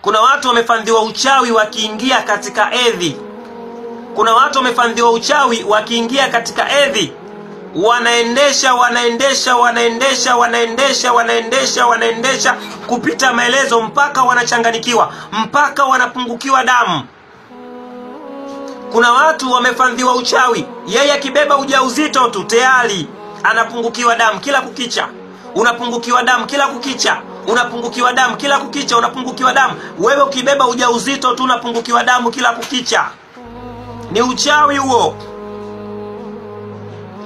Kuna watu wamefandhiwa uchawi wakiingia katika hedhi. Kuna watu wamefandhiwa uchawi wakiingia katika hedhi. Wanaendesha kupita maelezo mpaka wanachanganikiwa, mpaka wanapungukiwa damu. Kuna watu wamefandhiwa uchawi, yeye akibeba ujauzito tu tayari anapungukiwa damu kila kukicha. Unapungukiwa damu kila kukicha. Unapungukiwa damu kila kukicha. Unapungukiwa damu. Wewe ukibeba ujauzito tu unapungukiwa damu kila kukicha. Ni uchawi huo.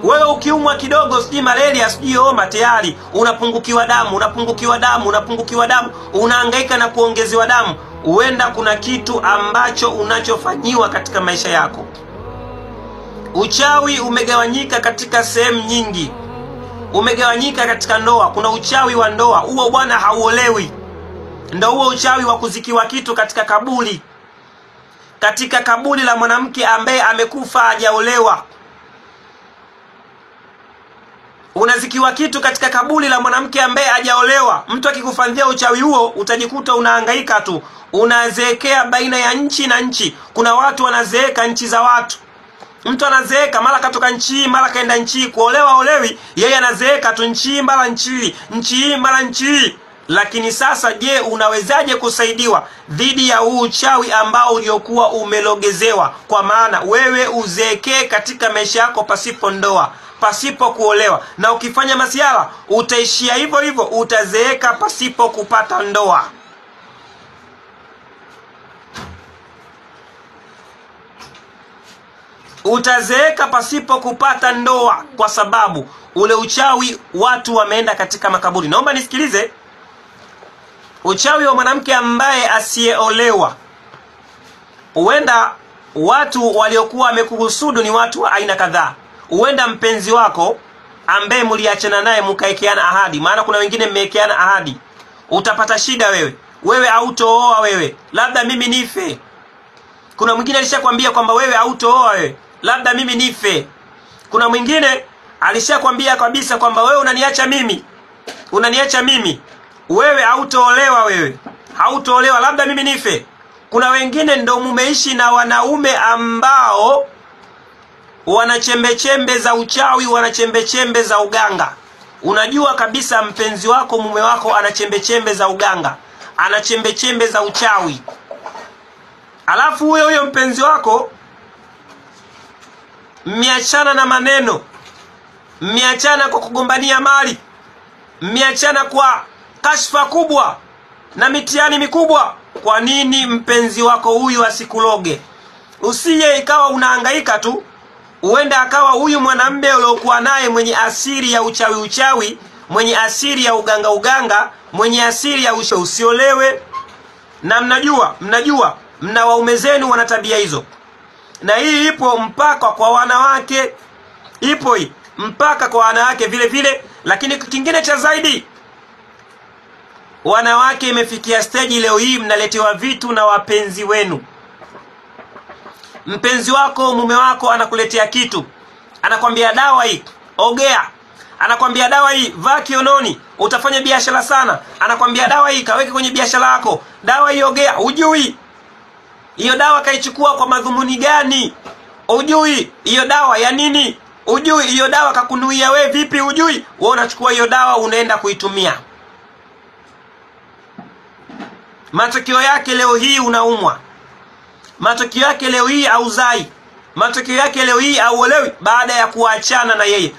Wewe ukiumwa kidogo, sijui malaria, sijui homa, tayari unapungukiwa damu, unapungukiwa damu, unahangaika na kuongezewa damu. Huenda kuna kitu ambacho unachofanyiwa katika maisha yako. Uchawi umegawanyika katika sehemu nyingi. Umegawanyika katika ndoa. Kuna uchawi wa ndoa, huo bwana hauolewi. Ndio huo uchawi wa kuzikiwa kitu katika kaburi. Katika kaburi la mwanamke ambaye amekufa hajaolewa. Unazikiwa kitu katika kaburi la mwanamke ambaye hajaolewa. Mtu akikufanyia uchawi huo utajikuta unahangaika tu. Unazeekea baina ya nchi na nchi. Kuna watu wanazeeka nchi za watu. Mtu anazeeka mara katoka nchi hii mara kaenda nchi hii, kuolewa olewi, yeye anazeeka tu nchi hii mara nchi hii mara nchi hii. Lakini sasa je, unawezaje kusaidiwa dhidi ya huu uchawi ambao uliokuwa umelogezewa? Kwa maana wewe uzeekee katika maisha yako pasipo ndoa, pasipo kuolewa, na ukifanya masiala utaishia hivyo hivyo, utazeeka pasipo kupata ndoa. Utazeeka pasipo kupata ndoa kwa sababu ule uchawi watu wameenda katika makaburi. Naomba nisikilize. Uchawi wa mwanamke ambaye asiyeolewa, huenda watu waliokuwa wamekuhusudu ni watu wa aina kadhaa. Huenda mpenzi wako ambaye mliachana naye mkaekeana ahadi, maana kuna wengine mmeekeana ahadi, utapata shida wewe hautooa wewe, labda mimi nife. Kuna mwingine alishakwambia kwamba wewe hautooa wewe, labda mimi nife. Kuna mwingine alishakwambia kabisa kwamba wewe unaniacha mimi, wewe hautoolewa, labda mimi nife. Kuna wengine ndo mumeishi na wanaume ambao wana chembe za uchawi, wana chembe za uganga. Unajua kabisa mpenzi wako, mume wako ana chembe za uganga, ana chembe za uchawi. Alafu huyo mpenzi wako mmeachana na maneno, mmeachana kwa kugombania mali, mmeachana kwa kashfa kubwa na mitihani mikubwa. Kwa nini mpenzi wako huyu asikuloge? Usije ikawa unahangaika tu. Huenda akawa huyu mwanamume uliokuwa naye mwenye asili ya uchawi, mwenye asili ya uganga, mwenye asili ya usiolewe. Na mnajua mna waume zenu wana tabia hizo. Na hii ipo mpaka kwa wanawake. Ipo hii mpaka kwa wanawake vile vile. Lakini kingine cha zaidi, wanawake imefikia stage leo hii mnaletewa vitu na wapenzi wenu. Mpenzi wako, mume wako anakuletea kitu, anakwambia dawa hii ogea, anakwambia dawa hii vaa kiononi utafanya biashara sana, anakwambia dawa hii kaweke kwenye biashara yako, dawa hii ogea. Hujui hiyo dawa kaichukua kwa madhumuni gani, hujui hiyo dawa ya nini, hujui hiyo dawa kakunuia wewe vipi, hujui. Wewe unachukua hiyo dawa unaenda kuitumia. Matokeo yake leo hii unaumwa. Matokeo yake leo hii hauzai. Matokeo yake leo hii hauolewi baada ya kuachana na yeye.